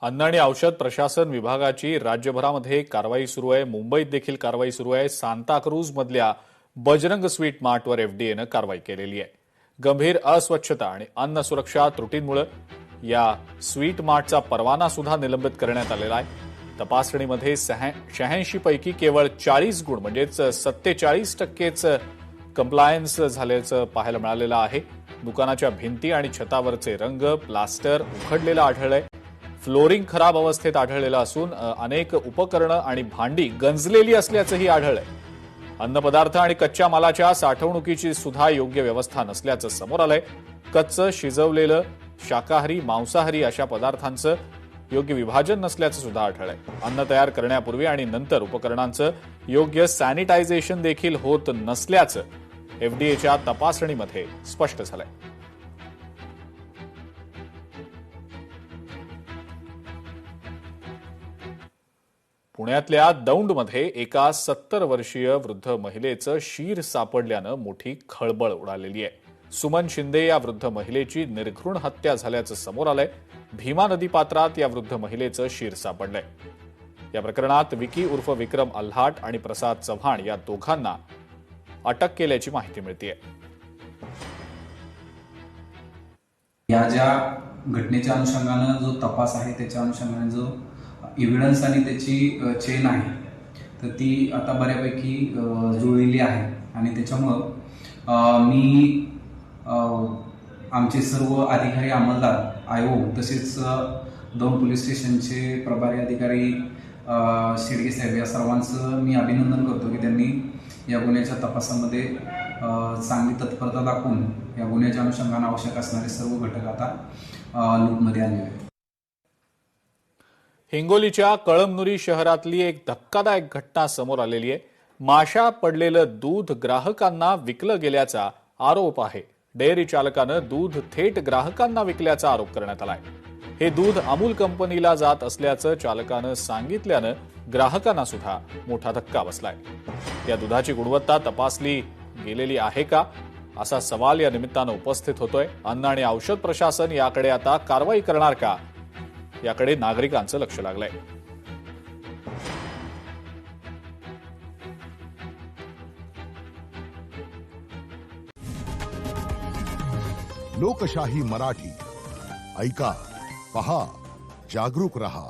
अन्न आणि औषध प्रशासन विभागाची राज्यभरामध्ये कारवाई सुरू आहे. मुंबईत देखील कारवाई सुरू आहे. सांताक्रूज मधल्या बजरंग स्वीट मार्टवर एफडीएनं कारवाई केलेली आहे. गंभीर अस्वच्छता आणि अन्न सुरक्षा त्रुटींमुळे या स्वीट मार्टचा परवाना सुद्धा निलंबित करण्यात आलेला आहे. तपासणीमध्ये 86 पैकी केवळ 40 गुण म्हणजेच 47%च कंप्लायन्स झाल्याचं पाहायला मिळालेलं आहे. दुकानाच्या भिंती आणि छतावरचे रंग, प्लास्टर उखडलेलं आढळलंय. फ्लोरिंग खराब अवस्थेत आढळलेलं असून अनेक उपकरणं आणि भांडी गंजलेली असल्याचंही आढळलंय. अन्नपदार्थ आणि कच्च्या मालाच्या साठवणुकीची सुद्धा योग्य व्यवस्था नसल्याचं समोर आलंय. कच्चं, शिजवलेलं, शाकाहारी, मांसाहारी अशा पदार्थांचं योग्य विभाजन नसल्याचं सुद्धा आढळलंय. अन्न तयार करण्यापूर्वी आणि नंतर उपकरणांचं योग्य सॅनिटायझेशन देखील होत नसल्याचं एफडीएच्या तपासणीमध्ये स्पष्ट झालंय. पुण्यातल्या दौंडमध्ये एका 70 वर्षीय वृद्ध महिलेचं शीर सापडल्यानं मोठी खळबळ उडालेली आहे. सुमन शिंदे या वृद्ध महिलेची निर्घृण हत्या झाल्याचं समोर आलंय. भीमा नदी पात्रात या वृद्ध महिलेचं शीर सापडलंय. या प्रकरणात विकी उर्फ विक्रम अल्हाट आणि प्रसाद चव्हाण या दोघांना अटक केल्याची माहिती मिळतेय. या ज्या घटनेच्या अनुषंगानं जो तपास आहे त्याच्या अनुषंगाने जो एव्हिडन्स आणि त्याची चेन आहे तर ती आता बऱ्यापैकी जुळलेली आहे आणि त्याच्यामुळं मी आमचे सर्व अधिकारी, अंमलदार, आयो तसेच दौंड पोलीस स्टेशनचे प्रभारी अधिकारी शेडगे साहेब या सर्वांचं मी अभिनंदन करतो की त्यांनी या गुन्ह्याच्या तपासामध्ये चांगली तत्परता दाखवून या गुन्ह्याच्या अनुषंगाने आवश्यक असणारे सर्व घटक आता लूपमध्ये आणले आहेत. हिंगोलीच्या कळमनुरी शहरातली एक धक्कादायक घटना समोर आलेली आहे. माशा पडलेलं दूध ग्राहकांना विकलं गेल्याचा आरोप आहे. डेअरी चालकानं दूध थेट ग्राहकांना विकल्याचा आरोप करण्यात आलाय. हे दूध अमूल कंपनीला जात असल्याचं चालकानं सांगितल्यानं ग्राहकांना सुद्धा मोठा धक्का बसलाय. या दुधाची गुणवत्ता तपासली गेलेली आहे का असा सवाल या निमित्तानं उपस्थित होतोय. अन्न आणि औषध प्रशासन याकडे आता कारवाई करणार का याकडे नागरिकांचं लक्ष लागलंय. लोकशाही मराठी ऐका, पहा, जागरूक रहा.